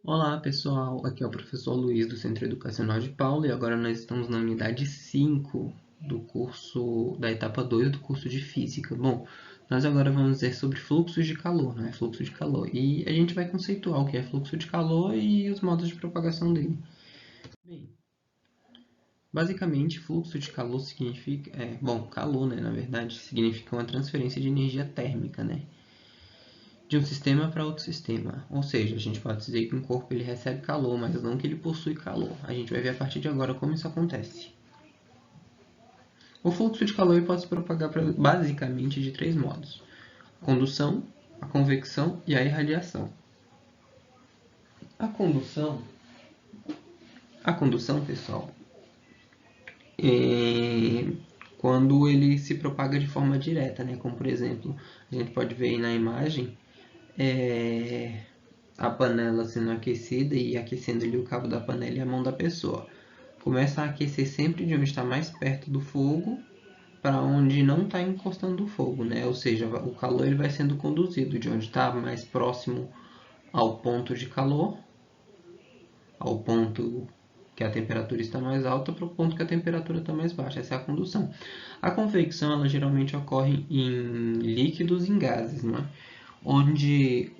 Olá pessoal, aqui é o professor Luiz do Centro Educacional de Paula e agora nós estamos na unidade 5 do curso, da etapa 2 do curso de Física. Bom, nós agora vamos ver sobre fluxos de calor, né? Fluxo de calor. E a gente vai conceituar o que é fluxo de calor e os modos de propagação dele. Bem, basicamente, fluxo de calor significa, calor, né, na verdade, significa uma transferência de energia térmica, né? De um sistema para outro sistema. Ou seja, a gente pode dizer que um corpo ele recebe calor, mas não que ele possui calor. A gente vai ver a partir de agora como isso acontece. O fluxo de calor pode se propagar basicamente de três modos: a condução, a convecção e a irradiação. A condução, pessoal, é quando ele se propaga de forma direta, né? Como por exemplo, a gente pode ver aí na imagem, a panela sendo aquecida e aquecendo ali o cabo da panela e a mão da pessoa. Começa a aquecer sempre de onde está mais perto do fogo para onde não está encostando o fogo, né? Ou seja, o calor ele vai sendo conduzido de onde está mais próximo ao ponto de calor, ao ponto que a temperatura está mais alta, para o ponto que a temperatura está mais baixa. Essa é a condução. A convecção ela geralmente ocorre em líquidos e em gases, né? Onde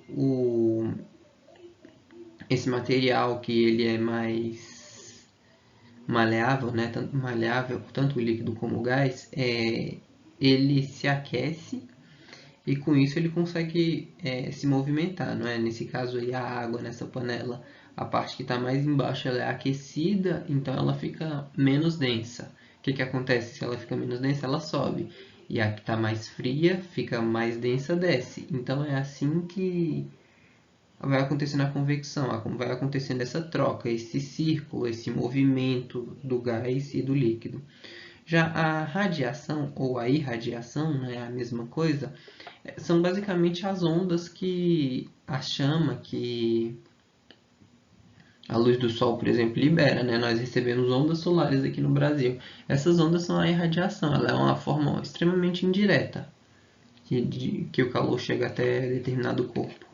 esse material que ele é mais maleável, né, tanto o líquido como o gás, ele se aquece e com isso ele consegue se movimentar, não é? Nesse caso aí a água nessa panela, a parte que está mais embaixo ela é aquecida, então ela fica menos densa. O que acontece se ela fica menos densa? Ela sobe. E a que está mais fria fica mais densa, desce. Então é assim que vai acontecendo a convecção, vai acontecendo essa troca, esse círculo, esse movimento do gás e do líquido. Já a radiação ou a irradiação, né, a mesma coisa, são basicamente as ondas que a chama, que a luz do sol, por exemplo, libera, né? Nós recebemos ondas solares aqui no Brasil. Essas ondas são a irradiação, ela é uma forma extremamente indireta que o calor chega até determinado corpo.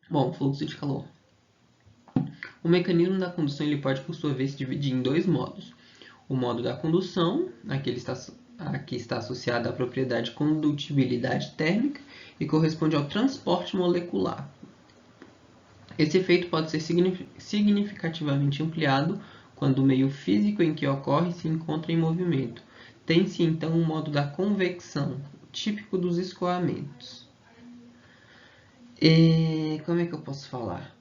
Bom, fluxo de calor. O mecanismo da condução ele pode, por sua vez, se dividir em dois modos. O modo da condução, aqui está associado à propriedade de condutibilidade térmica e corresponde ao transporte molecular. Esse efeito pode ser significativamente ampliado quando o meio físico em que ocorre se encontra em movimento. Tem-se então o modo da convecção, típico dos escoamentos. E como é que eu posso falar?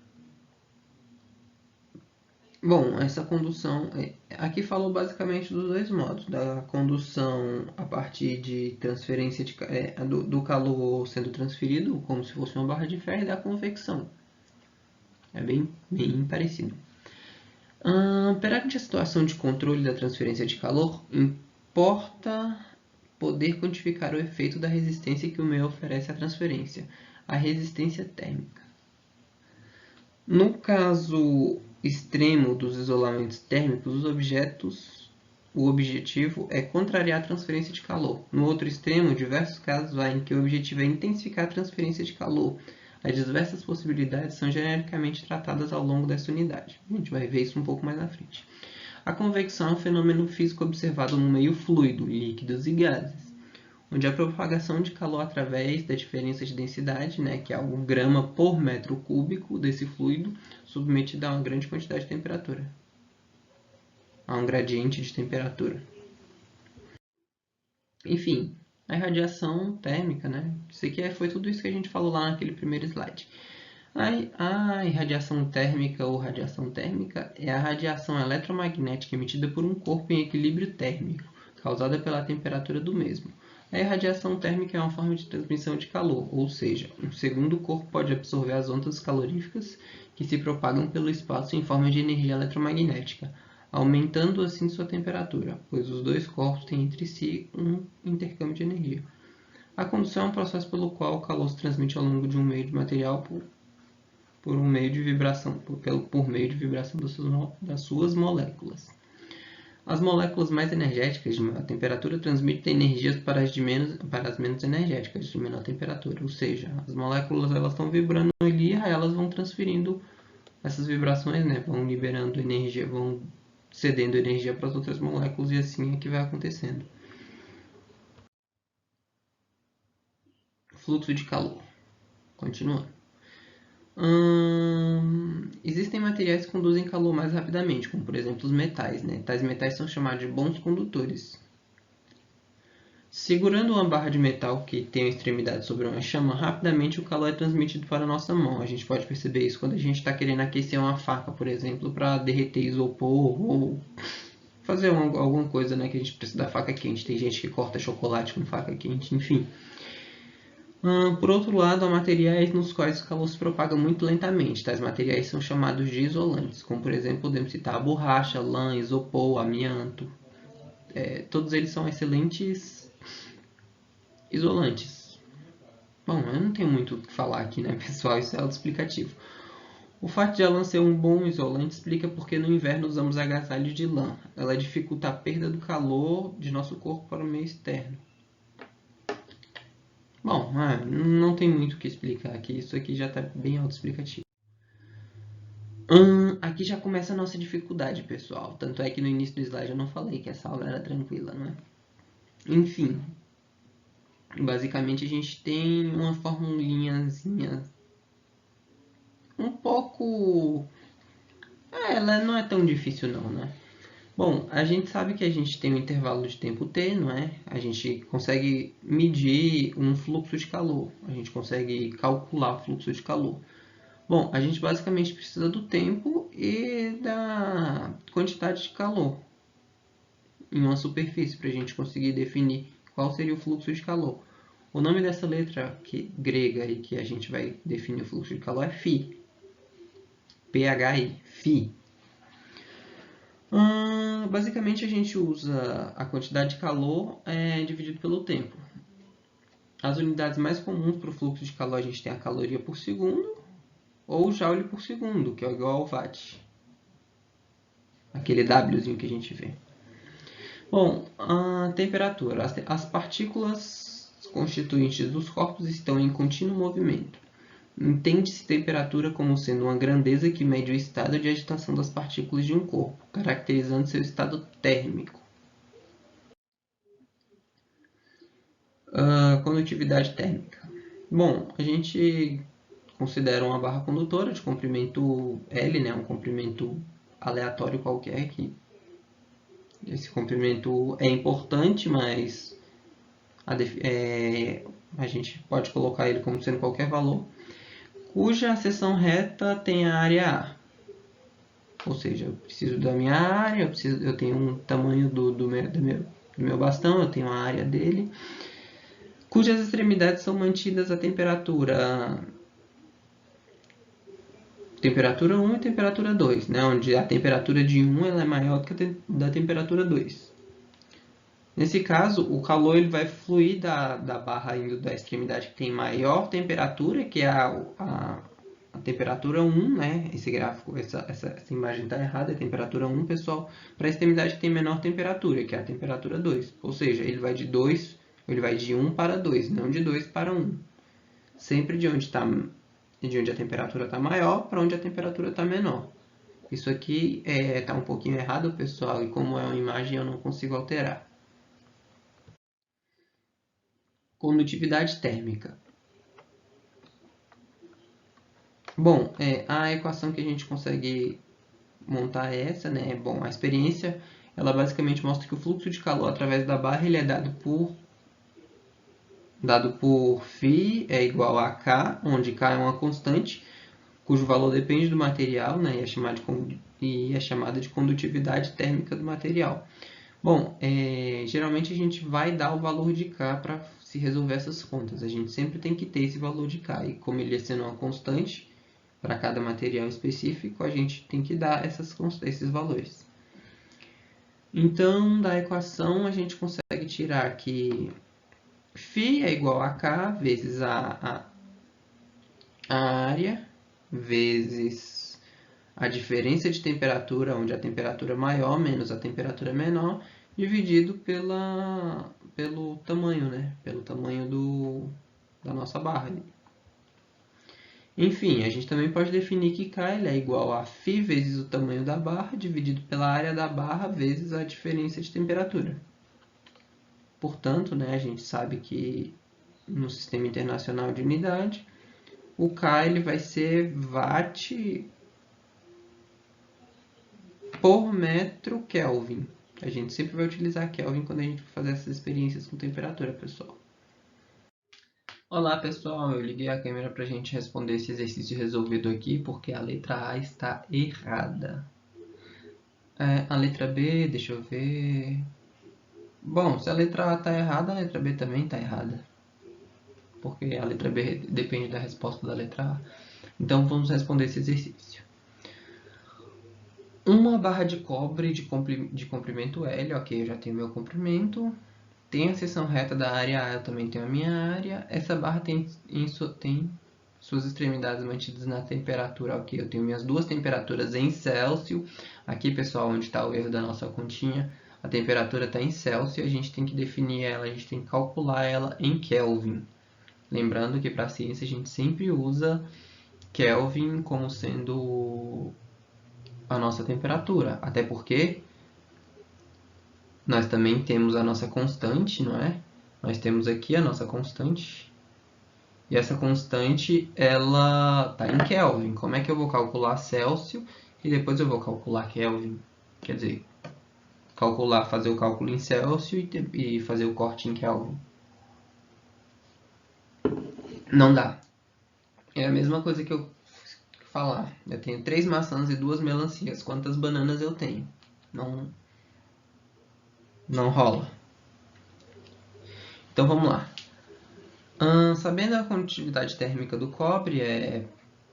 Bom, essa condução, aqui falou basicamente dos dois modos, da condução a partir de transferência do calor sendo transferido, como se fosse uma barra de ferro, e da convecção. É bem parecido. Perante a situação de controle da transferência de calor, importa poder quantificar o efeito da resistência que o meio oferece à transferência, a resistência térmica. No caso extremo dos isolamentos térmicos, o objetivo é contrariar a transferência de calor. No outro extremo, diversos casos há em que o objetivo é intensificar a transferência de calor. As diversas possibilidades são genericamente tratadas ao longo dessa unidade. A gente vai ver isso um pouco mais na frente. A convecção é um fenômeno físico observado no meio fluido, líquidos e gases, onde a propagação de calor através da diferença de densidade, né, que é o grama por metro cúbico desse fluido, submetido a uma grande quantidade de temperatura, a um gradiente de temperatura. Enfim, a irradiação térmica, né? Isso aqui foi tudo isso que a gente falou lá naquele primeiro slide. A irradiação térmica ou radiação térmica é a radiação eletromagnética emitida por um corpo em equilíbrio térmico, causada pela temperatura do mesmo. A irradiação térmica é uma forma de transmissão de calor, ou seja, um segundo corpo pode absorver as ondas caloríficas que se propagam pelo espaço em forma de energia eletromagnética, aumentando assim sua temperatura, pois os dois corpos têm entre si um intercâmbio de energia. A condução é um processo pelo qual o calor se transmite ao longo de um meio de material por meio de vibração das suas moléculas. As moléculas mais energéticas de maior temperatura transmitem energias para as menos energéticas de menor temperatura. Ou seja, as moléculas elas estão vibrando ali, aí elas vão transferindo essas vibrações, né? Vão liberando energia, vão cedendo energia para as outras moléculas e assim é que vai acontecendo. Fluxo de calor. Continuando. Existem materiais que conduzem calor mais rapidamente, como por exemplo os metais, né? Tais metais são chamados de bons condutores. Segurando uma barra de metal que tem a extremidade sobre uma chama, rapidamente o calor é transmitido para a nossa mão. A gente pode perceber isso quando a gente está querendo aquecer uma faca, por exemplo, para derreter isopor ou fazer alguma coisa, né, que a gente precisa da faca quente. Tem gente que corta chocolate com faca quente, enfim. Por outro lado, há materiais nos quais o calor se propaga muito lentamente. Tais materiais são chamados de isolantes, como por exemplo podemos citar a borracha, lã, isopor, amianto. Todos eles são excelentes isolantes. Bom, eu não tenho muito o que falar aqui, né, pessoal? Isso é autoexplicativo. O fato de a lã ser um bom isolante explica porque no inverno usamos agasalhos de lã. Ela dificulta a perda do calor de nosso corpo para o meio externo. Bom, não tem muito o que explicar aqui. Isso aqui já está bem autoexplicativo. Aqui já começa a nossa dificuldade, pessoal. Tanto é que no início do slide eu não falei que essa aula era tranquila, não é? Enfim, basicamente a gente tem uma formulinhazinha um pouco... ela não é tão difícil não, né? Bom, a gente sabe que a gente tem um intervalo de tempo t, não é? A gente consegue medir um fluxo de calor. A gente consegue calcular o fluxo de calor. Bom, a gente basicamente precisa do tempo e da quantidade de calor em uma superfície para a gente conseguir definir qual seria o fluxo de calor. O nome dessa letra grega aí que a gente vai definir o fluxo de calor é φ. PHI, φ. Basicamente a gente usa a quantidade de calor dividido pelo tempo. As unidades mais comuns para o fluxo de calor a gente tem a caloria por segundo ou joule por segundo, que é igual ao watt. Aquele Wzinho que a gente vê. Bom, a temperatura. As partículas constituintes dos corpos estão em contínuo movimento. Entende-se temperatura como sendo uma grandeza que mede o estado de agitação das partículas de um corpo, caracterizando seu estado térmico. Condutividade térmica. Bom, a gente considera uma barra condutora de comprimento L, né, um comprimento aleatório qualquer, que esse comprimento é importante, mas a gente pode colocar ele como sendo qualquer valor, cuja seção reta tem a área A. Ou seja, eu preciso da minha área, eu tenho um tamanho do meu bastão, eu tenho a área dele, cujas extremidades são mantidas a temperatura 1 e temperatura 2, né? Onde a temperatura de 1 ela é maior do que a da temperatura 2. Nesse caso, o calor ele vai fluir da barra indo da extremidade que tem maior temperatura, que é a temperatura 1, né? Esse gráfico, essa imagem está errada, é temperatura 1, pessoal, para a extremidade que tem menor temperatura, que é a temperatura 2. Ou seja, ele vai de 1 para 2, não de 2 para 1. Sempre de onde a temperatura está maior para onde a temperatura está menor. Isso aqui está um pouquinho errado, pessoal, e como é uma imagem eu não consigo alterar. Condutividade térmica. Bom, a equação que a gente consegue montar é essa, né? Bom, a experiência, ela basicamente mostra que o fluxo de calor através da barra ele é dado por φ é igual a K, onde K é uma constante, cujo valor depende do material, né? E é chamada de condutividade térmica do material. Bom, geralmente a gente vai dar o valor de K para se resolver essas contas. A gente sempre tem que ter esse valor de K. E como ele é sendo uma constante para cada material específico, a gente tem que dar esses valores. Então, da equação, a gente consegue tirar que φ é igual a K vezes a área, vezes a diferença de temperatura, onde a temperatura é maior menos a temperatura menor, dividido pelo tamanho, né? Pelo tamanho da nossa barra. Enfim, a gente também pode definir que K é igual a φ vezes o tamanho da barra, dividido pela área da barra, vezes a diferença de temperatura. Portanto, né, a gente sabe que no Sistema Internacional de Unidade, o K ele vai ser watt por metro Kelvin. A gente sempre vai utilizar Kelvin quando a gente for fazer essas experiências com temperatura, pessoal. Olá, pessoal. Eu liguei a câmera para a gente responder esse exercício resolvido aqui, porque a letra A está errada. A letra B, deixa eu ver... Bom, se a letra A está errada, a letra B também está errada. Porque a letra B depende da resposta da letra A. Então, vamos responder esse exercício. Uma barra de cobre de comprimento L, ok, eu já tenho meu comprimento. Tem a seção reta da área A, eu também tenho a minha área. Essa barra tem suas extremidades mantidas na temperatura, ok, eu tenho minhas duas temperaturas em Celsius. Aqui, pessoal, onde está o erro da nossa continha, a temperatura está em Celsius e a gente tem que definir ela, a gente tem que calcular ela em Kelvin. Lembrando que para a ciência a gente sempre usa Kelvin como sendo a nossa temperatura, até porque nós também temos a nossa constante, não é? Nós temos aqui a nossa constante. E essa constante, ela está em Kelvin. Como é que eu vou calcular Celsius e depois eu vou calcular Kelvin? Quer dizer, fazer o cálculo em Celsius e fazer o corte em Kelvin. Não dá. É a mesma coisa que eu falar. Eu tenho 3 maçãs e 2 melancias. Quantas bananas eu tenho? Não rola. Então vamos lá. Sabendo a condutividade térmica do cobre,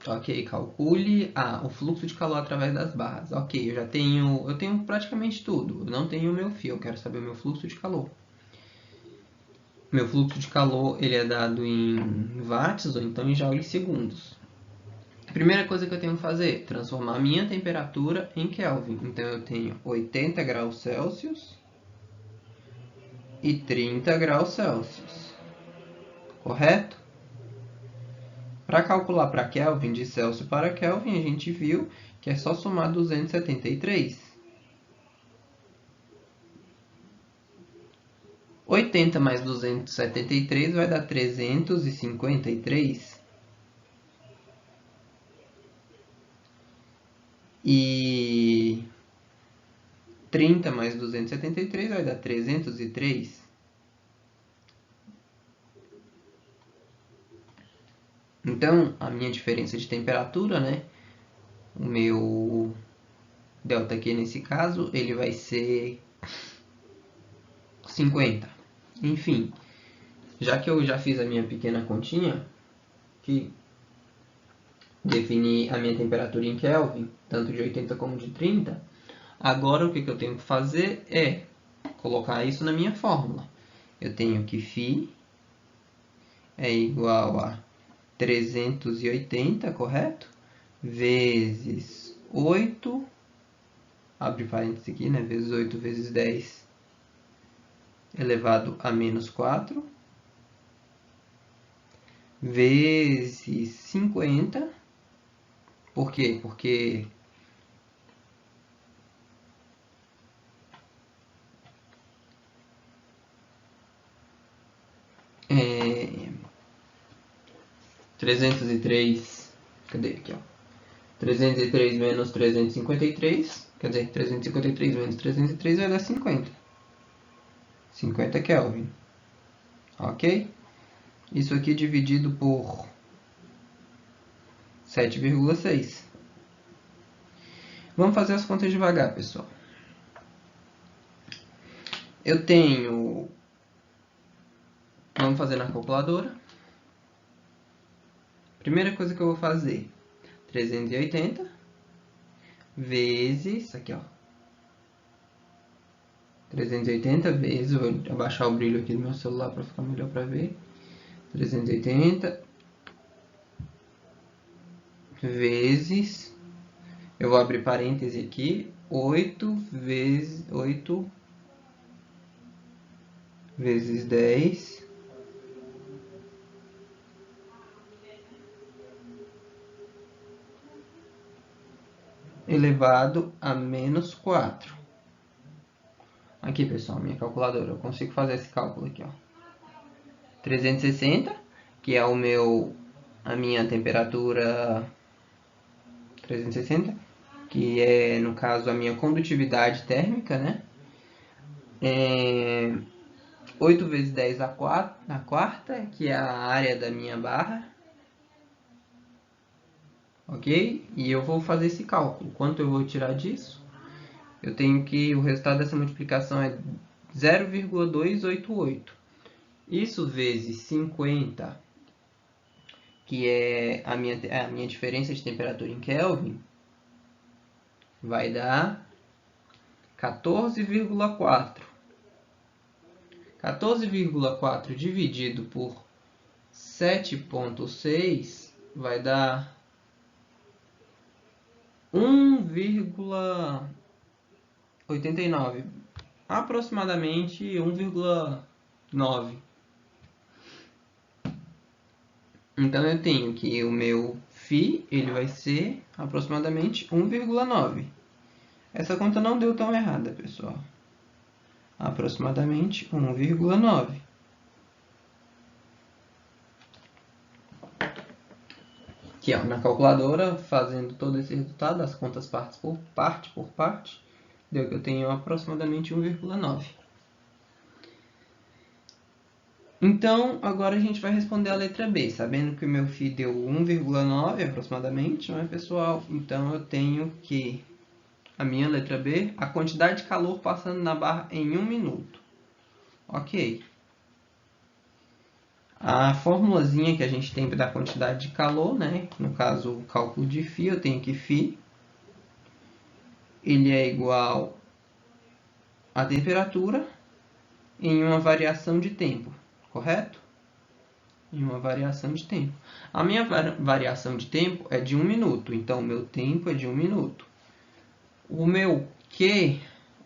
ok, calcule o fluxo de calor através das barras. Ok, eu tenho praticamente tudo. Eu não tenho o meu fio, eu quero saber o meu fluxo de calor. Meu fluxo de calor ele é dado em watts ou então em joules/segundos. A primeira coisa que eu tenho que fazer é transformar a minha temperatura em Kelvin. Então eu tenho 80 graus Celsius e 30 graus Celsius. Correto? Para calcular para Kelvin, de Celsius para Kelvin, a gente viu que é só somar 273. 80 mais 273 vai dar 353. E 30 mais 273 vai dar 303. Então, a minha diferença de temperatura, né? O meu delta aqui nesse caso, ele vai ser 50. Enfim, já que eu já fiz a minha pequena continha, que defini a minha temperatura em Kelvin, tanto de 80 como de 30, agora o que eu tenho que fazer é colocar isso na minha fórmula. Eu tenho que φ é igual a 380, correto? Vezes 8, abre parênteses aqui, né? Vezes 8 vezes 10 elevado a menos 4, vezes 50. Por quê? Porque 303, cadê aqui, ó? 303 menos 353, quer dizer, 353 menos 303 vai dar 50. 50 Kelvin. Ok? Isso aqui dividido por 7,6. Vamos fazer as contas devagar, pessoal. Eu tenho... Vamos fazer na calculadora. Primeira coisa que eu vou fazer, 380 vezes, aqui ó, 380 vezes, vou abaixar o brilho aqui do meu celular para ficar melhor para ver, 380 vezes Eu vou abrir parêntese aqui, 8 vezes 10 elevado a menos 4. Aqui, pessoal, minha calculadora, eu consigo fazer esse cálculo aqui, ó. 360, que é a minha temperatura 360, que é, no caso, a minha condutividade térmica, né? 8 vezes 10 na quarta, que é a área da minha barra. Ok? E eu vou fazer esse cálculo. Quanto eu vou tirar disso? Eu tenho que o resultado dessa multiplicação é 0,288. Isso vezes 50, que é a minha diferença de temperatura em Kelvin, vai dar 14,4. 14,4 dividido por 7,6 vai dar 1,89, aproximadamente 1,9. Então eu tenho que o meu φ ele vai ser aproximadamente 1,9. Essa conta não deu tão errada, pessoal. Aproximadamente 1,9. Aqui, ó, na calculadora, fazendo todo esse resultado, as contas parte por parte, deu que eu tenho aproximadamente 1,9. Então, agora a gente vai responder a letra B, sabendo que o meu φ deu 1,9 aproximadamente, não é, pessoal? Então, eu tenho que, a minha letra B, a quantidade de calor passando na barra em 1 minuto. Ok. A formulazinha que a gente tem da quantidade de calor, né? No caso, o cálculo de φ, eu tenho que φ ele é igual à temperatura em uma variação de tempo, correto? Em uma variação de tempo. A minha variação de tempo é de 1 minuto, então o meu tempo é de 1 minuto. O meu Q,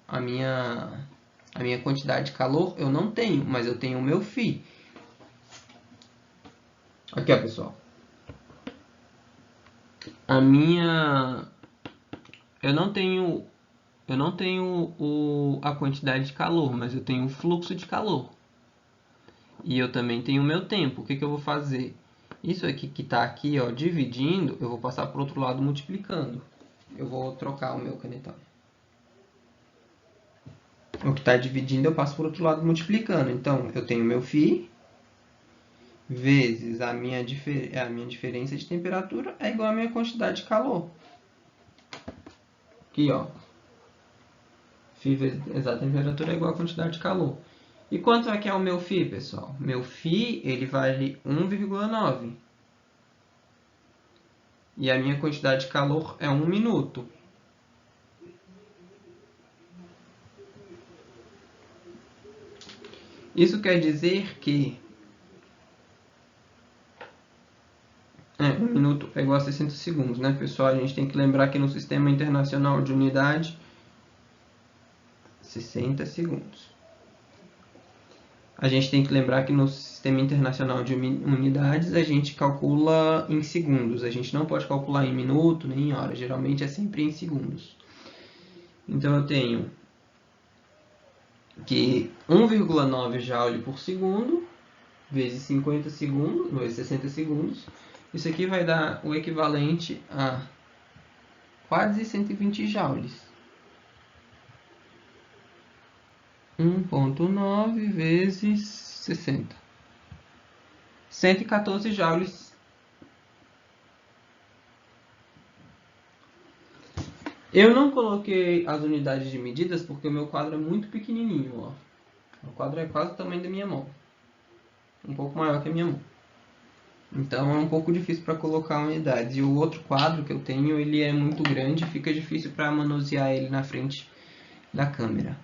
a minha quantidade de calor, eu não tenho, mas eu tenho o meu φ. Aqui, ó, pessoal. Eu não tenho a quantidade de calor, mas eu tenho o fluxo de calor. E eu também tenho o meu tempo. O que eu vou fazer? Isso aqui que está aqui, ó, dividindo, eu vou passar para o outro lado multiplicando. Eu vou trocar o meu canetão. O que está dividindo eu passo para o outro lado multiplicando. Então, eu tenho meu φ vezes a minha diferença de temperatura é igual à minha quantidade de calor. Aqui, ó. Φ vezes a temperatura é igual à quantidade de calor. E quanto é que é o meu φ, pessoal? Meu φ ele vale 1,9. E a minha quantidade de calor é 1 minuto. Isso quer dizer que 1 minuto é igual a 60 segundos, né, pessoal? A gente tem que lembrar que no Sistema Internacional de Unidade, 60 segundos. A gente tem que lembrar que no Sistema Internacional de Unidades a gente calcula em segundos. A gente não pode calcular em minuto nem em hora. Geralmente é sempre em segundos. Então eu tenho que 1,9 joule por segundo vezes 50 segundos, vezes 60 segundos. Isso aqui vai dar o equivalente a quase 120 joules. 1,9 vezes 60. 114 joules. Eu não coloquei as unidades de medidas porque o meu quadro é muito pequenininho, ó. O quadro é quase o tamanho da minha mão. Um pouco maior que a minha mão. Então é um pouco difícil para colocar unidades. E o outro quadro que eu tenho, ele é muito grande, fica difícil para manusear ele na frente da câmera.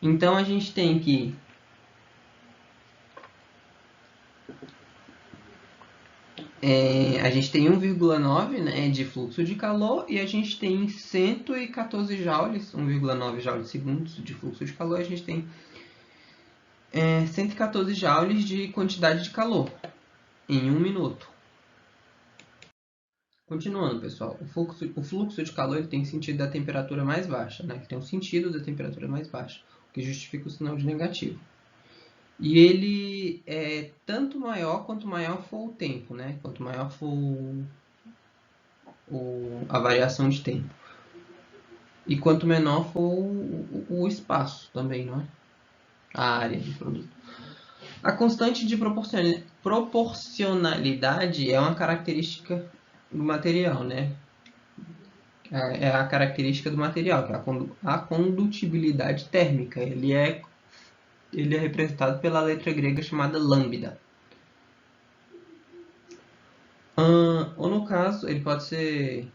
Então a gente tem que a gente tem 1,9, né, de fluxo de calor e a gente tem 114 joules, 1,9 joules segundos de fluxo de calor, a gente tem 114 joules de quantidade de calor em 1 minuto. Continuando, pessoal, o fluxo de calor ele tem sentido da temperatura mais baixa, né? Ele tem um sentido da temperatura mais baixa, o que justifica o sinal de negativo. E ele é tanto maior quanto maior for o tempo, né? Quanto maior for a variação de tempo. E quanto menor for o espaço também, não é? A área de produto. A constante de proporcionalidade é uma característica do material, né? É a característica do material, que é a condutibilidade térmica. Ele é representado pela letra grega chamada lambda. Ou no caso, ele pode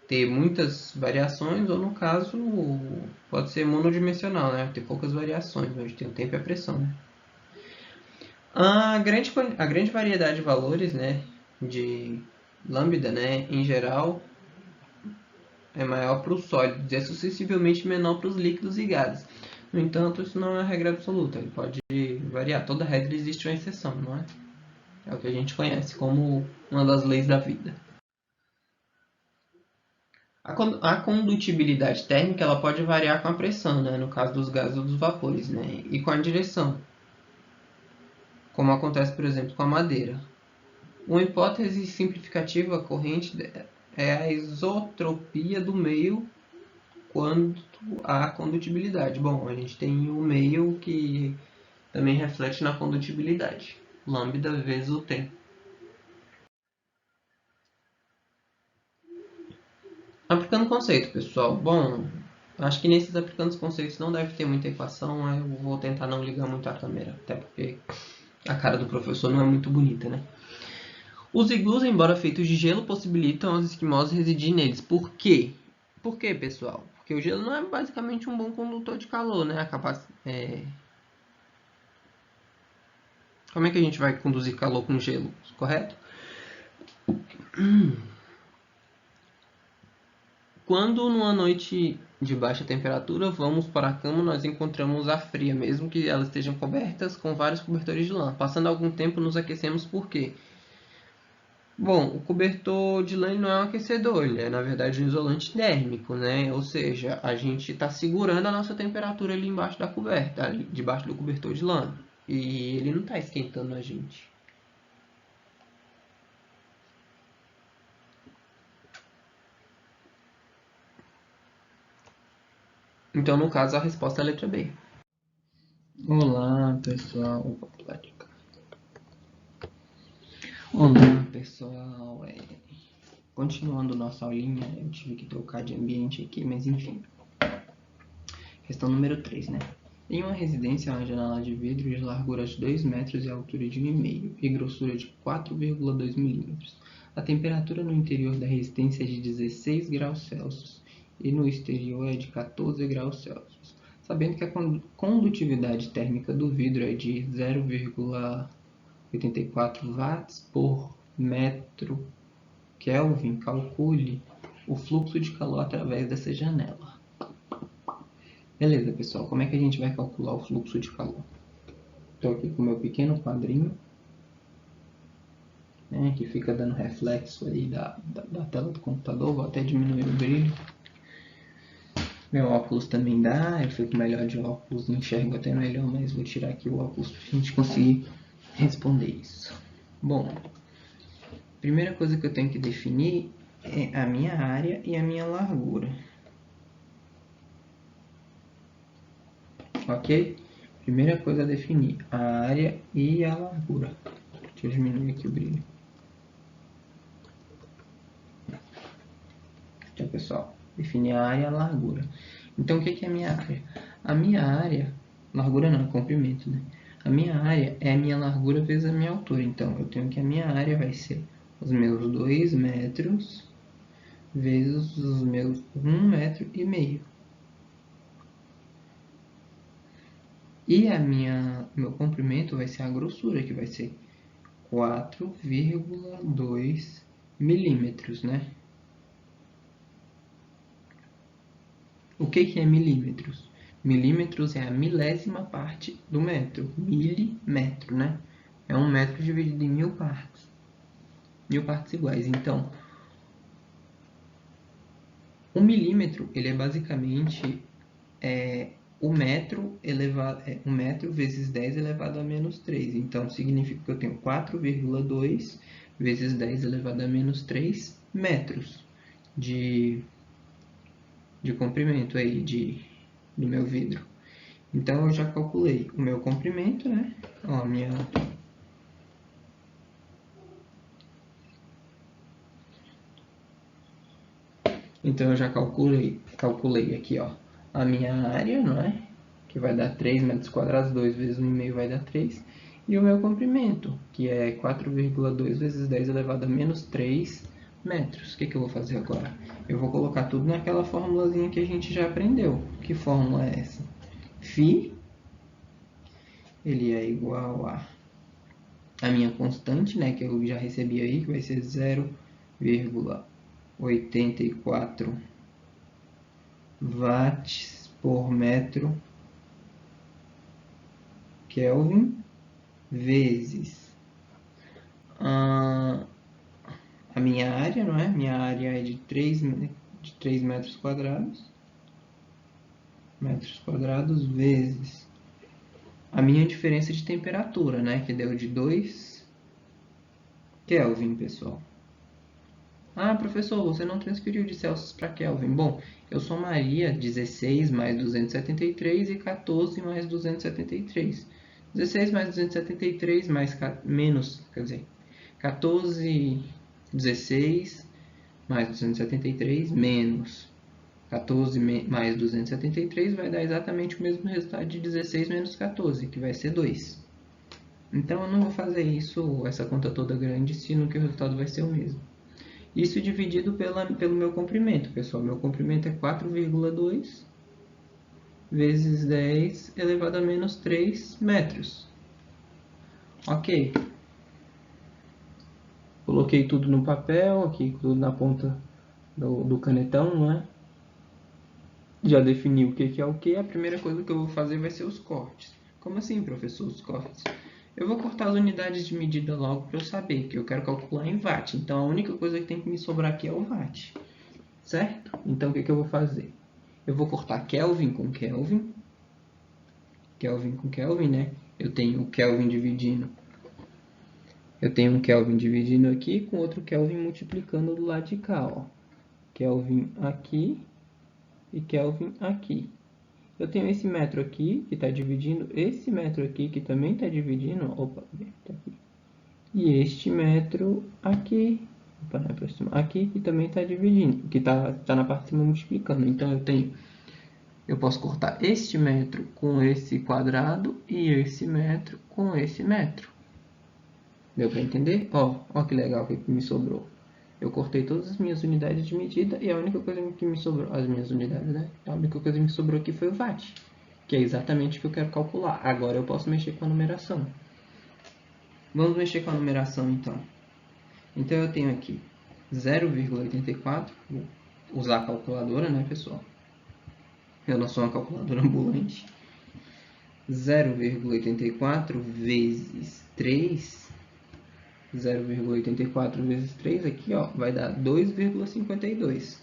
ter muitas variações, ou no caso, pode ser monodimensional, né? Ter poucas variações, onde tem o tempo e a pressão. Né? A grande variedade de valores, né, de lambda, né, em geral, é maior para os sólidos e é sucessivamente menor para os líquidos e gases. No entanto, isso não é uma regra absoluta, ele pode variar. Toda regra existe uma exceção, não é? É o que a gente conhece como uma das leis da vida. A condutibilidade térmica ela pode variar com a pressão, né? No caso dos gases ou dos vapores, né? E com a direção, como acontece, por exemplo, com a madeira. Uma hipótese simplificativa corrente é a isotropia do meio quanto à condutibilidade. Bom, a gente tem o meio que também reflete na condutibilidade. Lambda vezes o tempo. Aplicando conceito, pessoal. Bom, acho que nesses aplicando os conceitos não deve ter muita equação. Eu vou tentar não ligar muito a câmera, até porque a cara do professor não é muito bonita, né? Os iglus, embora feitos de gelo, possibilitam aos esquimós residir neles. Por quê? Por quê, pessoal? Porque o gelo não é basicamente um bom condutor de calor, né? Como é que a gente vai conduzir calor com gelo, correto? Quando numa noite de baixa temperatura vamos para a cama, nós encontramos ar fria, mesmo que elas estejam cobertas com vários cobertores de lã. Passando algum tempo nos aquecemos por quê? Bom, o cobertor de lã não é um aquecedor, ele é na verdade um isolante térmico, né? Ou seja, a gente está segurando a nossa temperatura ali embaixo da coberta, ali debaixo do cobertor de lã. E ele não está esquentando a gente. Então, no caso, a resposta é a letra B. Olá, pessoal. Olá, pessoal. Continuando nossa aulinha, eu tive que trocar de ambiente aqui, mas enfim. Questão número 3, né? Em uma residência, há uma janela de vidro de largura de 2 metros e altura de 1,5 e grossura de 4,2 milímetros. A temperatura no interior da residência é de 16 graus Celsius e no exterior é de 14 graus Celsius. Sabendo que a condutividade térmica do vidro é de 0,84 watts por metro Kelvin, calcule o fluxo de calor através dessa janela. Beleza, pessoal, como é que a gente vai calcular o fluxo de calor? Estou aqui com o meu pequeno quadrinho, né, que fica dando reflexo aí da tela do computador. Vou até diminuir o brilho. Meu óculos também dá, eu fico melhor de óculos, enxergo até melhor, mas vou tirar aqui o óculos para a gente conseguir responder isso. Bom, primeira coisa que eu tenho que definir é a minha área e a minha largura. Ok? Primeira coisa a definir, a área e a largura. Deixa eu diminuir aqui o brilho. Então, pessoal, definir a área e a largura. Então, o que é a minha área? A minha área, largura não, comprimento, né? A minha área é a minha largura vezes a minha altura. Então, eu tenho que a minha área vai ser os meus 2 metros vezes os meus 1,5 metro. E meu comprimento vai ser a grossura, que vai ser 4,2 milímetros, né? O que é milímetros? Milímetros é a milésima parte do metro. Milímetro, né? É um metro dividido em 1000 partes. 1000 partes iguais. Então, o milímetro, ele é basicamente o metro o metro vezes 10 elevado a menos 3. Então, significa que eu tenho 4,2 vezes 10 elevado a menos 3 metros de comprimento aí do meu vidro. Então, eu já calculei o meu comprimento, né? Ó, Então, eu já calculei aqui, ó, a minha área, não é? Que vai dar 3 metros quadrados, 2 vezes 1,5 vai dar 3. E o meu comprimento, que é 4,2 vezes 10 elevado a menos 3 metros. O que eu vou fazer agora? Eu vou colocar tudo naquela formulazinha que a gente já aprendeu. Que fórmula é essa? Φ, ele é igual a minha constante, né, que eu já recebi aí, que vai ser 0,84 watts por metro Kelvin, vezes a minha área, não é? Minha área é de 3 metros quadrados. Metros quadrados vezes a minha diferença de temperatura, né? Que deu de 2 Kelvin, pessoal. Ah, professor, você não transferiu de Celsius para Kelvin. Bom, eu somaria 16 mais 273 e 14 mais 273. 16 mais 273 mais menos, quer dizer, 14, 16 mais 273 menos 14 mais 273 vai dar exatamente o mesmo resultado de 16 menos 14, que vai ser 2. Então, eu não vou fazer essa conta toda grande, sino que o resultado vai ser o mesmo. Isso dividido pelo meu comprimento, pessoal. Meu comprimento é 4,2 vezes 10 elevado a menos 3 metros. Ok. Coloquei tudo no papel, aqui tudo na ponta do canetão, não é? Já defini o que é o que. A primeira coisa que eu vou fazer vai ser os cortes. Como assim, professor, os cortes? Eu vou cortar as unidades de medida logo para eu saber, que eu quero calcular em watt. Então, a única coisa que tem que me sobrar aqui é o watt. Certo? Então, o que eu vou fazer? Eu vou cortar Kelvin com Kelvin. Kelvin com Kelvin, né? Eu tenho um Kelvin dividindo aqui com outro Kelvin multiplicando do lado de cá, ó. Kelvin aqui e Kelvin aqui. Eu tenho esse metro aqui que está dividindo, esse metro aqui que também está dividindo, opa, tá aqui. E este metro aqui, opa, não aproximar, aqui que também está dividindo, que está na parte de cima multiplicando. Então eu posso cortar este metro com esse quadrado e esse metro com esse metro. Deu para entender? Ó que legal que me sobrou. Eu cortei todas as minhas unidades de medida e a única coisa que me sobrou, as minhas unidades, né? A única coisa que me sobrou aqui foi o watt, que é exatamente o que eu quero calcular. Agora eu posso mexer com a numeração. Vamos mexer com a numeração então. Então eu tenho aqui 0,84, vou usar a calculadora, né, pessoal? Eu não sou uma calculadora ambulante. 0,84 vezes 3, 0,84 vezes 3 aqui, ó, vai dar 2,52.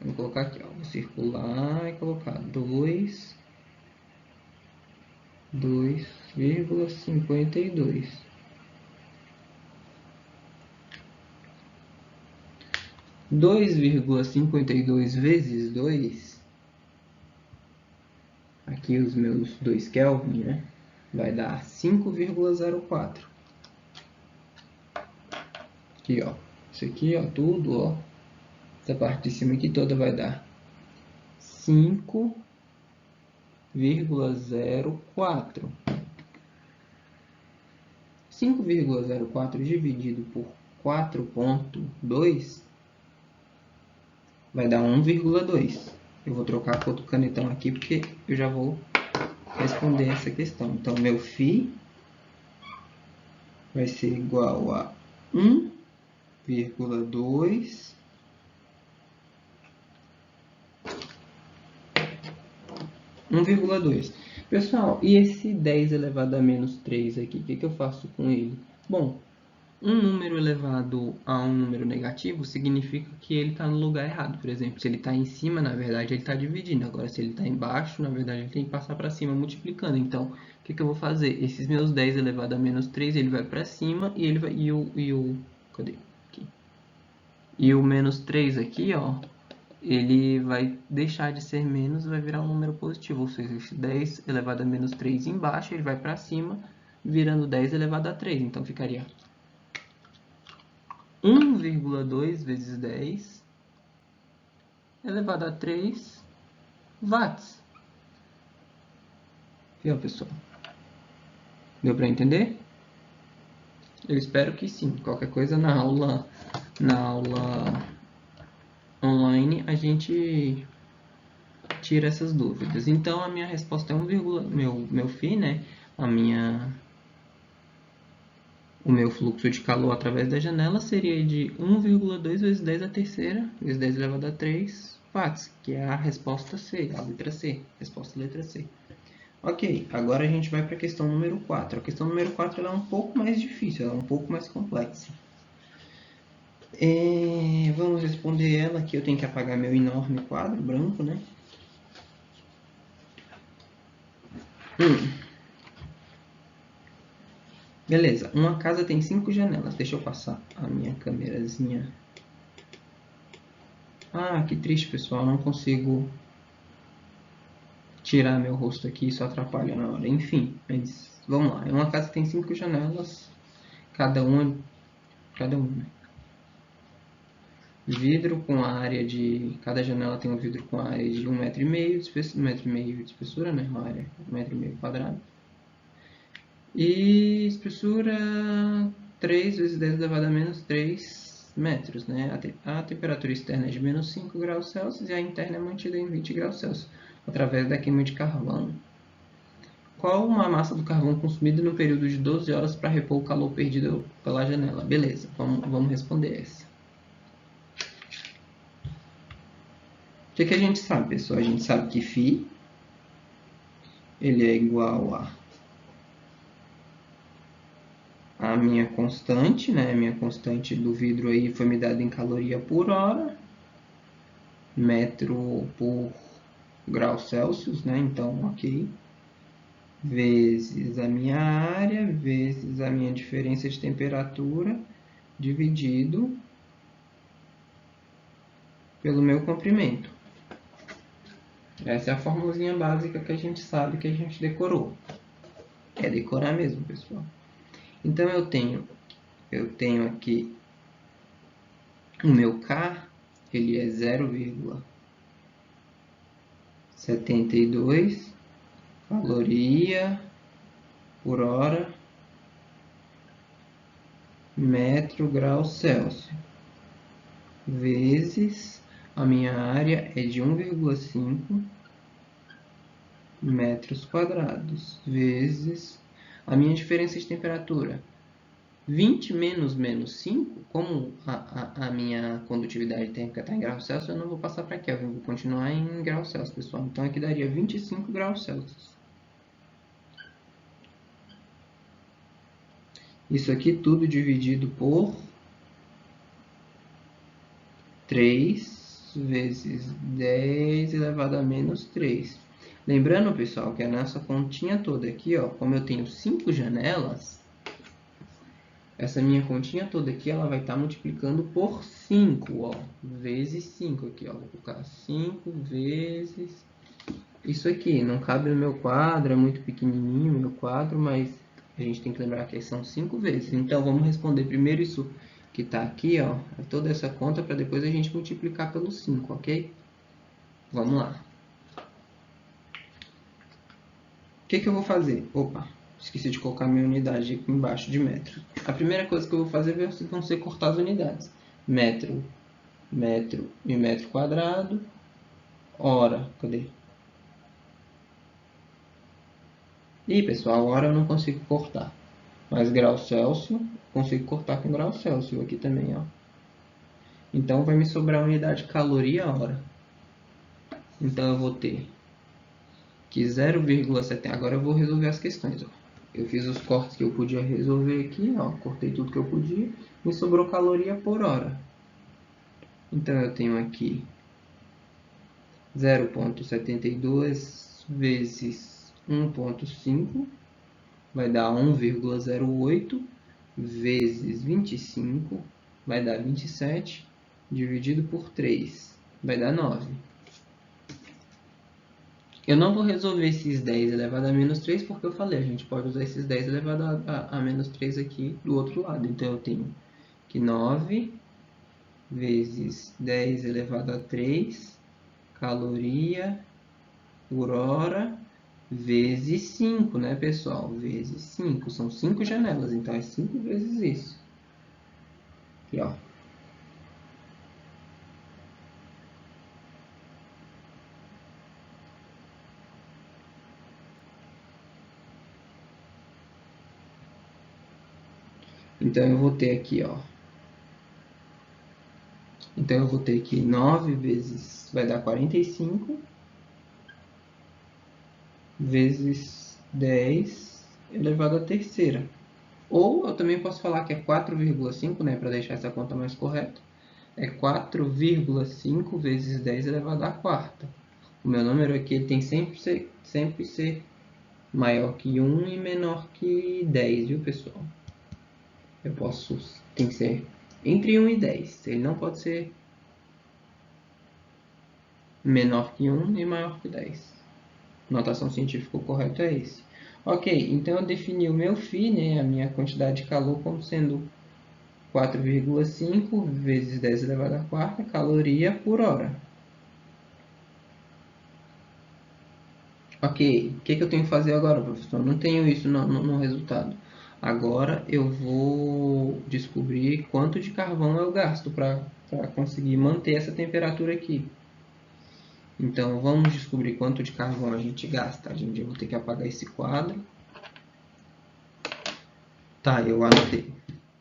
Vou colocar aqui, ó, vou circular e colocar 2,52. 2,52 vezes 2, aqui os meus 2 Kelvin, né? Vai dar 5,04. Aqui, ó. Isso aqui, ó, tudo, ó. Essa parte de cima aqui toda vai dar 5,04. 5,04 dividido por 4,2 vai dar 1,2. Eu vou trocar a cor do canetão aqui porque eu já vou responder essa questão. Então, meu φ vai ser igual a 1,2 1,2. Pessoal, e esse 10 elevado a menos 3 aqui, o que eu faço com ele? Bom, um número elevado a um número negativo significa que ele está no lugar errado. Por exemplo, se ele está em cima, na verdade, ele está dividindo. Agora, se ele está embaixo, na verdade, ele tem que passar para cima multiplicando. Então, o que eu vou fazer? Esses meus 10 elevado a menos 3, ele vai para cima e ele vai... cadê? Aqui. E o menos 3 aqui, ó, ele vai deixar de ser menos e vai virar um número positivo. Ou seja, esse 10 elevado a menos 3 embaixo, ele vai para cima, virando 10 elevado a 3. Então, ficaria 1,2 vezes 10 elevado a 3 watts. Viu, pessoal? Deu para entender? Eu espero que sim. Qualquer coisa na aula online a gente tira essas dúvidas. Então a minha resposta é 1, meu φ, né? O meu fluxo de calor através da janela seria de 1,2 vezes 10 a terceira, vezes 10 elevado a 3 watts, que é a resposta C, a letra C, resposta letra C. Ok, agora a gente vai para a questão número 4. A questão número 4 ela é um pouco mais difícil, ela é um pouco mais complexa. Vamos responder ela aqui. Eu tenho que apagar meu enorme quadro branco, né? Beleza, uma casa tem 5 janelas. Deixa eu passar a minha câmerazinha. Ah, que triste, pessoal. Não consigo tirar meu rosto aqui, isso atrapalha na hora. Enfim, mas vamos lá. Uma casa tem 5 janelas, cada uma, né? Vidro com a área de... Cada janela tem um vidro com a área de 1,5 metro de espessura, 1,5 metro de espessura, né? Uma área 1,5 metro quadrado. E espessura 3 vezes 10 elevado a menos 3 metros, né? A temperatura externa é de menos 5 graus Celsius e a interna é mantida em 20 graus Celsius, através da queima de carvão. Qual a massa do carvão consumida no período de 12 horas para repor o calor perdido pela janela? Beleza, vamos responder essa. O que a gente sabe, pessoal? A gente sabe que φ ele é igual a minha constante, né? A minha constante do vidro aí foi me dada em caloria por hora, metro por grau Celsius, né? Então, ok. Vezes a minha área, vezes a minha diferença de temperatura, dividido pelo meu comprimento. Essa é a formulazinha básica que a gente sabe, que a gente decorou. É decorar mesmo, pessoal. Então, eu tenho aqui o meu K, ele é 0,72 caloria por hora metro grau Celsius, vezes a minha área é de 1,5 metros quadrados, vezes a minha diferença de temperatura. 20 menos 5, como a minha condutividade térmica está em graus Celsius, eu não vou passar para Kelvin, eu vou continuar em graus Celsius, pessoal. Então aqui daria 25 graus Celsius. Isso aqui tudo dividido por 3 vezes 10 elevado a menos 3. Lembrando, pessoal, que a nossa continha toda aqui, ó, como eu tenho 5 janelas, essa minha continha toda aqui, ela vai estar multiplicando por 5, ó, vezes 5 aqui, ó. Vou colocar 5 vezes isso aqui. Não cabe no meu quadro, é muito pequenininho o meu quadro, mas a gente tem que lembrar que são 5 vezes. Então, vamos responder primeiro isso que está aqui, ó, toda essa conta, para depois a gente multiplicar pelo 5, ok? Vamos lá. O que eu vou fazer? Opa, esqueci de colocar minha unidade aqui embaixo de metro. A primeira coisa que eu vou fazer vão ser cortar as unidades. Metro, metro e metro quadrado. Hora, cadê? Ih, pessoal, hora eu não consigo cortar. Mas grau Celsius, consigo cortar com grau Celsius aqui também, ó. Então vai me sobrar a unidade caloria-hora. Então eu vou ter que 0,7... Agora eu vou resolver as questões, ó. Eu fiz os cortes que eu podia resolver aqui, ó. Cortei tudo que eu podia. Me sobrou caloria por hora. Então eu tenho aqui 0,72 vezes 1,5 vai dar 1,08 vezes 25 vai dar 27 dividido por 3 vai dar 9. Eu não vou resolver esses 10 elevado a menos 3 porque eu falei, a gente pode usar esses 10 elevado a menos 3 aqui do outro lado. Então eu tenho que 9 vezes 10 elevado a 3 caloria por hora vezes 5, né, pessoal? Vezes 5. São 5 janelas, então é 5 vezes isso. Aqui, ó. Então eu vou ter aqui, ó. Então eu vou ter aqui 9 vezes vai dar 45 vezes 10 elevado à terceira. Ou eu também posso falar que é 4,5, né, para deixar essa conta mais correta. É 4,5 vezes 10 elevado à quarta. O meu número aqui ele tem sempre ser maior que 1 e menor que 10, viu, pessoal? Tem que ser entre 1 e 10. Ele não pode ser menor que 1 e maior que 10. Notação científica correta é esse. Ok, então eu defini o meu φ, né, a minha quantidade de calor, como sendo 4,5 vezes 10 elevado à quarta caloria por hora. Ok, o que eu tenho que fazer agora, professor? Não tenho isso no resultado. Agora eu vou descobrir quanto de carvão eu gasto para conseguir manter essa temperatura aqui. Então vamos descobrir quanto de carvão a gente gasta. Eu vou ter que apagar esse quadro. Tá, eu anotei.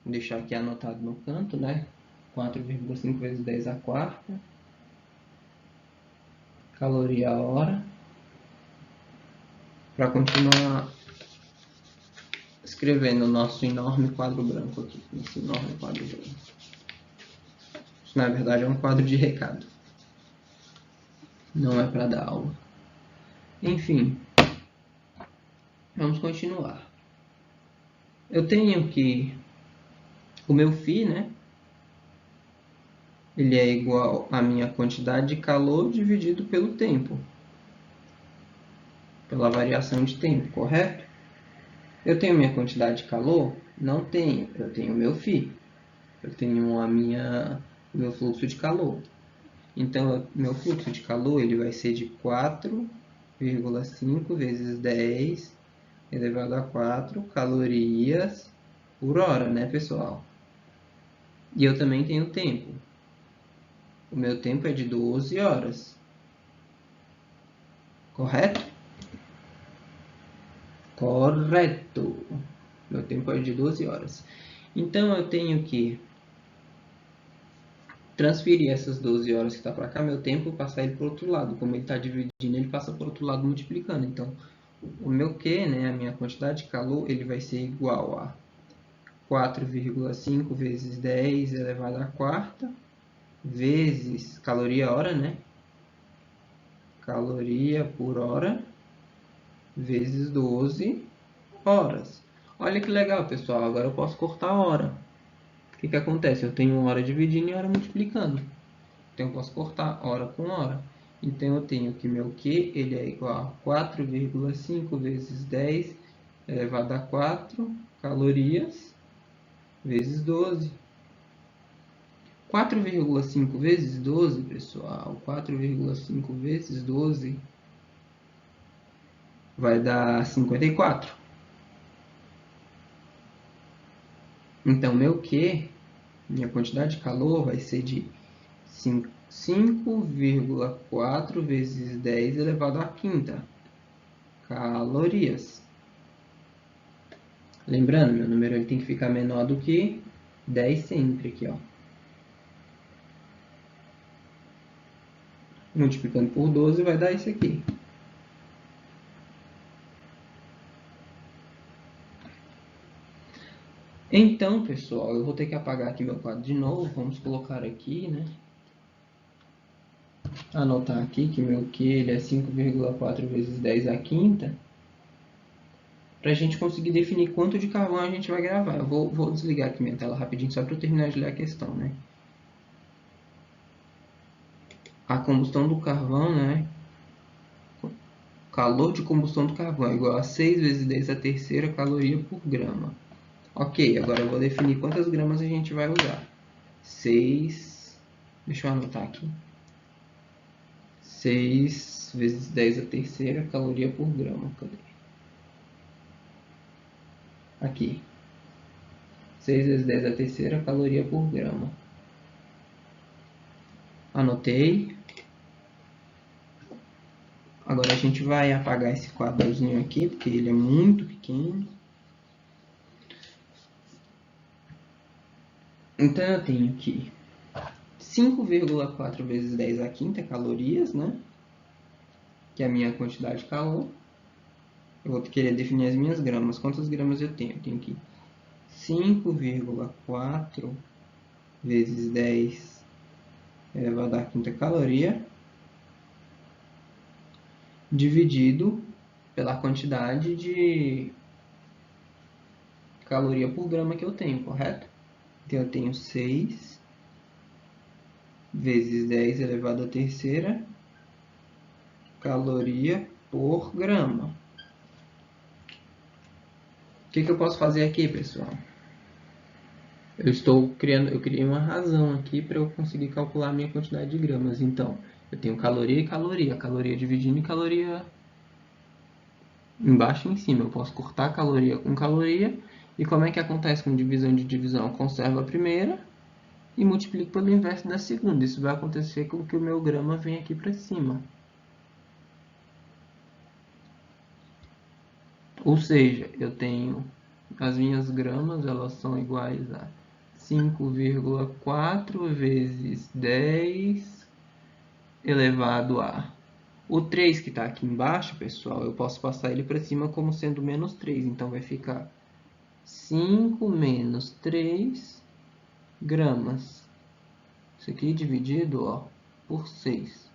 Vou deixar aqui anotado no canto, né? 4,5 vezes 10 à quarta. Caloria a hora. Para continuar escrevendo o nosso enorme quadro branco aqui. Esse enorme quadro branco. Isso, na verdade, é um quadro de recado. Não é para dar aula. Enfim. Vamos continuar. Eu tenho que... O meu φ, né? Ele é igual à minha quantidade de calor dividido pelo tempo. Pela variação de tempo, correto? Eu tenho minha quantidade de calor? Não tenho. Eu tenho o meu φ. Eu tenho o meu fluxo de calor. Então, meu fluxo de calor ele vai ser de 4,5 vezes 10 elevado a 4 calorias por hora, né, pessoal? E eu também tenho tempo. O meu tempo é de 12 horas. Correto? Correto. Meu tempo é de 12 horas. Então, eu tenho que transferir essas 12 horas que está para cá, meu tempo, e passar ele para o outro lado. Como ele está dividindo, ele passa para o outro lado multiplicando. Então, o meu Q, né, a minha quantidade de calor, ele vai ser igual a 4,5 vezes 10 elevado à quarta, vezes caloria hora, né? Caloria por hora, vezes 12 horas. Olha que legal, pessoal. Agora eu posso cortar a hora. O que acontece? Eu tenho hora dividindo e hora multiplicando. Então eu posso cortar hora com hora. Então eu tenho que meu Q ele é igual a 4,5 vezes 10 elevado a 4 calorias vezes 12. 4,5 vezes 12, pessoal, 4,5 vezes 12 vai dar 54. Então, meu Q, minha quantidade de calor, vai ser de 5,4 vezes 10 elevado à quinta calorias. Lembrando, meu número ele tem que ficar menor do que 10 sempre aqui, ó. Multiplicando por 12 vai dar isso aqui. Então, pessoal, eu vou ter que apagar aqui meu quadro de novo. Vamos colocar aqui, né? Anotar aqui que meu Q ele é 5,4 vezes 10 à quinta. Para a gente conseguir definir quanto de carvão a gente vai gravar. Eu vou desligar aqui minha tela rapidinho só para eu terminar de ler a questão, né? A combustão do carvão, né? Calor de combustão do carvão é igual a 6 vezes 10 à terceira caloria por grama. Ok, agora eu vou definir quantas gramas a gente vai usar. 6, deixa eu anotar aqui. 6 vezes 10 à terceira caloria por grama. Cadê? Aqui. 6 vezes 10 à terceira caloria por grama. Anotei. Agora a gente vai apagar esse quadrozinho aqui, porque ele é muito pequeno. Então eu tenho aqui 5,4 vezes 10 à quinta calorias, né? Que é a minha quantidade de calor. Eu vou querer definir as minhas gramas. Quantas gramas eu tenho? Eu tenho aqui 5,4 vezes 10 elevado à quinta caloria, dividido pela quantidade de caloria por grama que eu tenho, correto? Então eu tenho 6 vezes 10 elevado à terceira caloria por grama. O que eu posso fazer aqui, pessoal? Eu criei uma razão aqui para eu conseguir calcular a minha quantidade de gramas. Então, eu tenho caloria e caloria. Caloria dividindo em caloria embaixo e em cima. Eu posso cortar caloria com caloria. E como é que acontece com divisão de divisão? Eu conservo a primeira e multiplico pelo inverso da segunda. Isso vai acontecer com que o meu grama venha aqui para cima. Ou seja, eu tenho as minhas gramas, elas são iguais a 5,4 vezes 10 elevado a... O 3 que está aqui embaixo, pessoal, eu posso passar ele para cima como sendo menos 3. Então, vai ficar 5 menos 3 gramas. Isso aqui dividido, ó, por 6.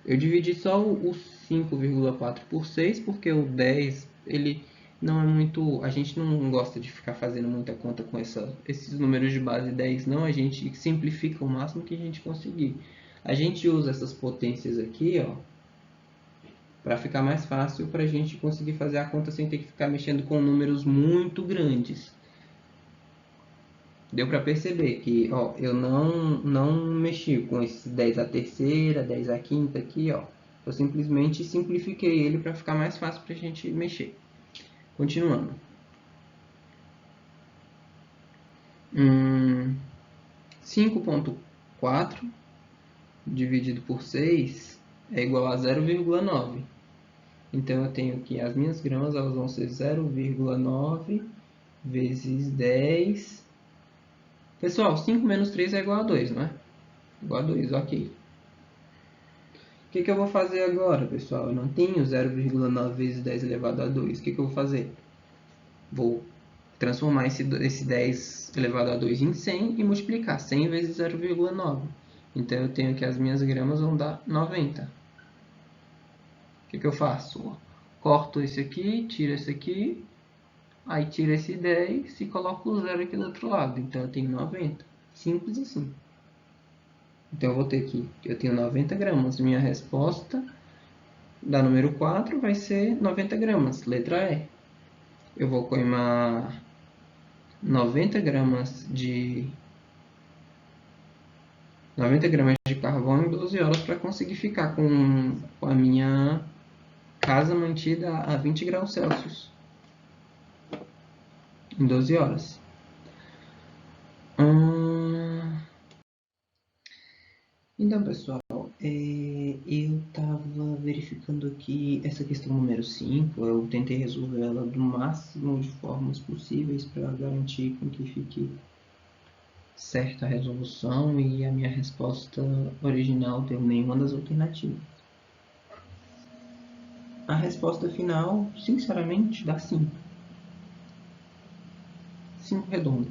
Eu dividi só o 5,4 por 6, porque o 10, ele não é muito... A gente não gosta de ficar fazendo muita conta com esses números de base 10, não. A gente simplifica o máximo que a gente conseguir. A gente usa essas potências aqui, ó, para ficar mais fácil para a gente conseguir fazer a conta sem ter que ficar mexendo com números muito grandes. Deu para perceber que, ó, eu não mexi com esses 10 à terceira, 10 à quinta aqui, ó. Eu simplesmente simplifiquei ele para ficar mais fácil para a gente mexer. Continuando. 5,4 dividido por 6 é igual a 0,9. Então, eu tenho que as minhas gramas elas vão ser 0,9 vezes 10. Pessoal, 5 menos 3 é igual a 2, não é? Igual a 2, ok. O que eu vou fazer agora, pessoal? Eu não tenho 0,9 vezes 10 elevado a 2. O que eu vou fazer? Vou transformar esse 10 elevado a 2 em 100 e multiplicar 100 vezes 0,9. Então, eu tenho que as minhas gramas vão dar 90. O que eu faço? Corto esse aqui, tiro esse aqui, aí tiro esse 10 e coloco o 0 aqui do outro lado. Então, eu tenho 90. Simples assim. Então, eu vou ter aqui, eu tenho 90 gramas. Minha resposta da número 4 vai ser 90 gramas, letra E. Eu vou queimar 90 gramas de 90 gramas de carvão em 12 horas para conseguir ficar com a minha casa mantida a 20 graus Celsius em 12 horas. Então, pessoal, eu estava verificando verificando aqui essa questão número 5, eu tentei resolver ela do máximo de formas possíveis para garantir com que fique certa a resolução, e a minha resposta original deu nenhuma das alternativas. A resposta final, sinceramente, dá 5. 5 redondo.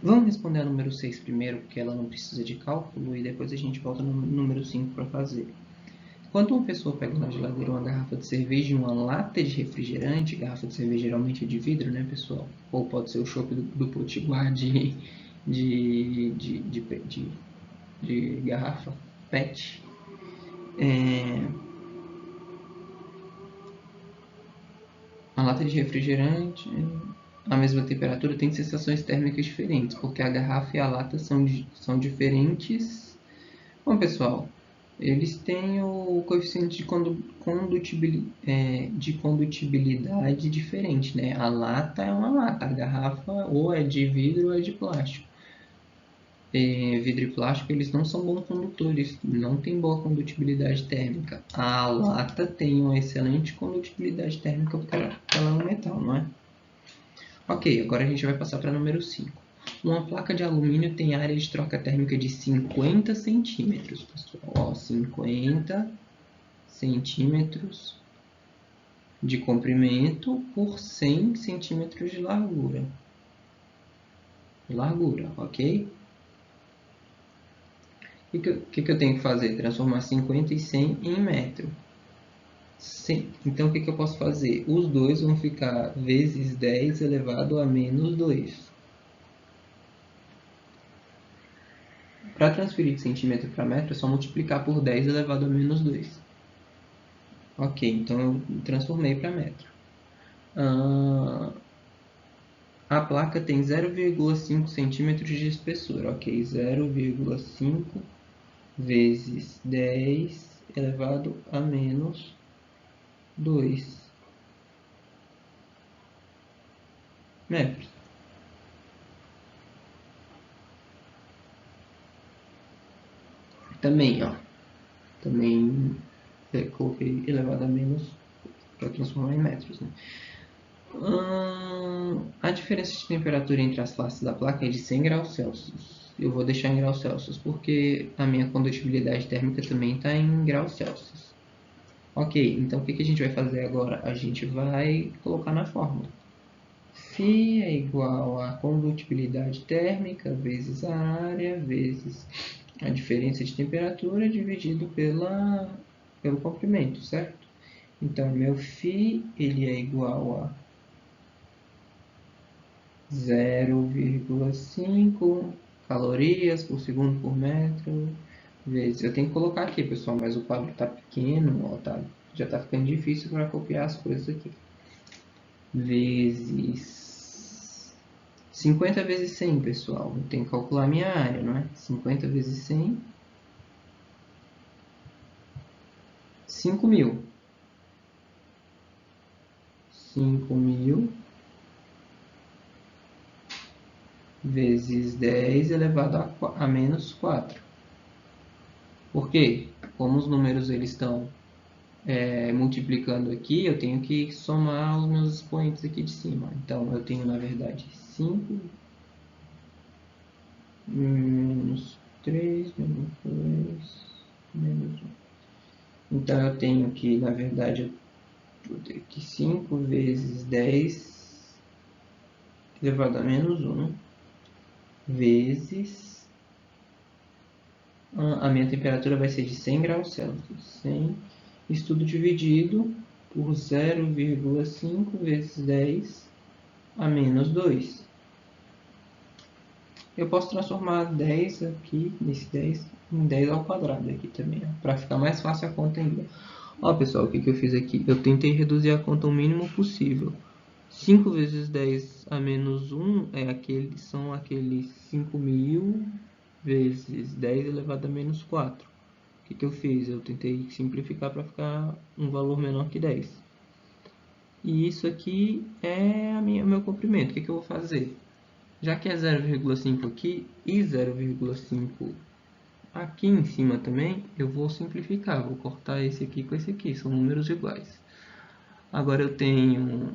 Vamos responder a número 6 primeiro, porque ela não precisa de cálculo, e depois a gente volta no número 5 para fazer. Quando uma pessoa pega na geladeira uma garrafa de cerveja e uma lata de refrigerante, garrafa de cerveja geralmente é de vidro, né, pessoal? Ou pode ser o chopp do Potiguar de garrafa PET. A lata de refrigerante, a mesma temperatura, tem sensações térmicas diferentes, porque a garrafa e a lata são diferentes. Bom, pessoal, eles têm o coeficiente de condutibilidade diferente, né? A lata é uma lata, a garrafa ou é de vidro ou é de plástico. Vidro e plástico, eles não são bons condutores, não tem boa condutibilidade térmica. A lata tem uma excelente condutibilidade térmica porque ela é um metal, não é? Ok, agora a gente vai passar para o número 5. Uma placa de alumínio tem área de troca térmica de 50 centímetros, pessoal. Ó, 50 centímetros de comprimento por 100 centímetros de largura. Ok? O que eu tenho que fazer? Transformar 50 e 100 em metro. Então, o que eu posso fazer? Os dois vão ficar vezes 10 elevado a menos 2. Para transferir de centímetro para metro, é só multiplicar por 10 elevado a menos 2. Ok, então eu transformei para metro. A placa tem 0,5 centímetros de espessura. Ok, 0,5 vezes 10 elevado a menos 2 metros. Também, ó. Também coloquei elevado a menos para transformar em metros, né? A diferença de temperatura entre as faces da placa é de 100 graus Celsius. Eu vou deixar em graus Celsius porque a minha condutibilidade térmica também está em graus Celsius. Ok, então o que a gente vai fazer agora? A gente vai colocar na fórmula. Φ é igual a condutibilidade térmica vezes a área vezes a diferença de temperatura dividido pelo comprimento, certo? Então, meu Φ ele é igual a 0,5 calorias por segundo por metro vezes... Eu tenho que colocar aqui, pessoal, mas o quadro está pequeno, ó, já está ficando difícil para copiar as coisas aqui. Vezes 50 vezes 100, pessoal. Eu tenho que calcular a minha área, não é? 50 vezes 100, 5.000. 5.000 vezes 10 elevado a menos 4. Por quê? Como os números eles estão multiplicando aqui, eu tenho que somar os meus expoentes aqui de cima. Então, eu tenho, na verdade, 5 menos 3 menos 2 menos 1. Então, eu tenho que, na verdade, eu vou ter que 5 vezes 10 elevado a menos 1 vezes... A minha temperatura vai ser de 100 graus Celsius. 100, isso tudo dividido por 0,5 vezes 10 a menos 2. Eu posso transformar 10 aqui, nesse 10, em 10 ao quadrado aqui também, para ficar mais fácil a conta ainda. Ó, pessoal, o que eu fiz aqui? Eu tentei reduzir a conta o mínimo possível. 5 vezes 10 a menos 1 são aqueles 5.000 vezes 10 elevado a menos 4. O que eu fiz? Eu tentei simplificar para ficar um valor menor que 10. E isso aqui é o meu comprimento. O que eu vou fazer? Já que é 0,5 aqui e 0,5 aqui em cima também eu vou simplificar, vou cortar esse aqui com esse aqui, são números iguais. Agora eu tenho...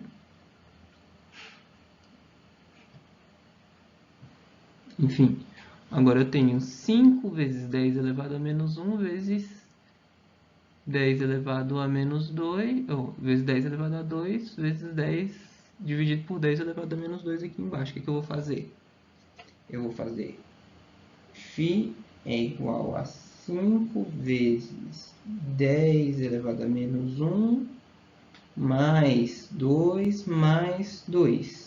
Enfim, agora eu tenho 5 vezes 10 elevado a menos 1 vezes 10 elevado a menos 2, ou vezes 10 elevado a 2, vezes 10 dividido por 10 elevado a menos 2 aqui embaixo. O que eu vou fazer? Eu vou fazer φ é igual a 5 vezes 10 elevado a menos 1 mais 2 mais 2.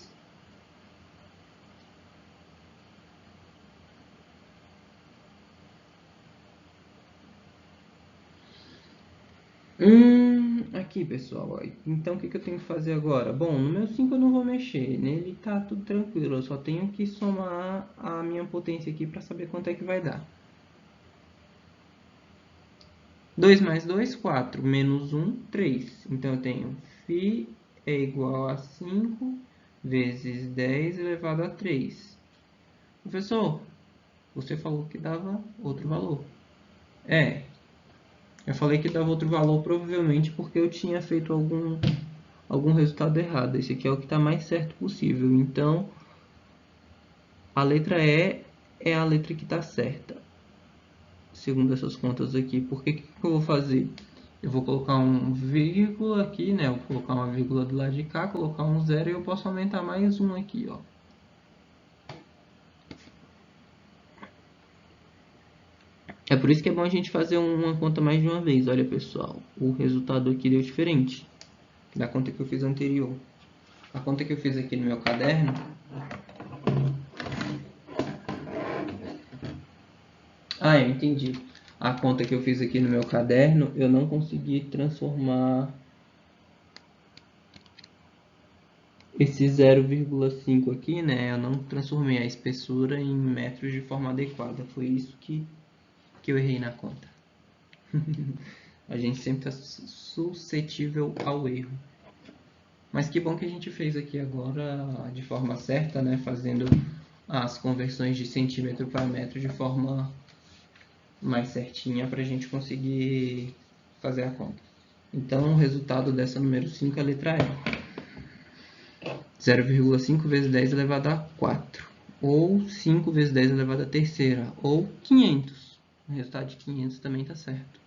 Aqui, pessoal, ó. Então o que eu tenho que fazer agora? Bom, no meu 5 eu não vou mexer, nele tá tudo tranquilo, eu só tenho que somar a minha potência aqui para saber quanto é que vai dar. 2 mais 2, 4, menos 1, 3. Então eu tenho φ é igual a 5 vezes 10 elevado a 3. Professor, você falou que dava outro valor. Eu falei que dava outro valor provavelmente porque eu tinha feito algum resultado errado. Esse aqui é o que está mais certo possível. Então, a letra E é a letra que está certa, segundo essas contas aqui. Por que eu vou fazer? Eu vou colocar um vírgula aqui, né? Eu vou colocar uma vírgula do lado de cá, colocar um zero e eu posso aumentar mais um aqui, ó. É por isso que é bom a gente fazer uma conta mais de uma vez. Olha, pessoal, o resultado aqui deu diferente da conta que eu fiz anterior. A conta que eu fiz aqui no meu caderno... eu entendi. A conta que eu fiz aqui no meu caderno, eu não consegui transformar esse 0,5 aqui, né? Eu não transformei a espessura em metros de forma adequada. Foi isso que eu errei na conta. A gente sempre está suscetível ao erro. Mas que bom que a gente fez aqui agora de forma certa, né? Fazendo as conversões de centímetro para metro de forma mais certinha para a gente conseguir fazer a conta. Então, o resultado dessa número 5 é a letra E. 0,5 vezes 10 elevado a 4. Ou 5 vezes 10 elevado a terceira. Ou 500. O resultado de 500 também está certo.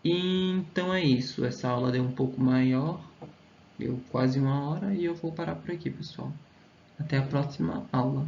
Então é isso. Essa aula deu um pouco maior. Deu quase 1 hora. E eu vou parar por aqui, pessoal. Até a próxima aula.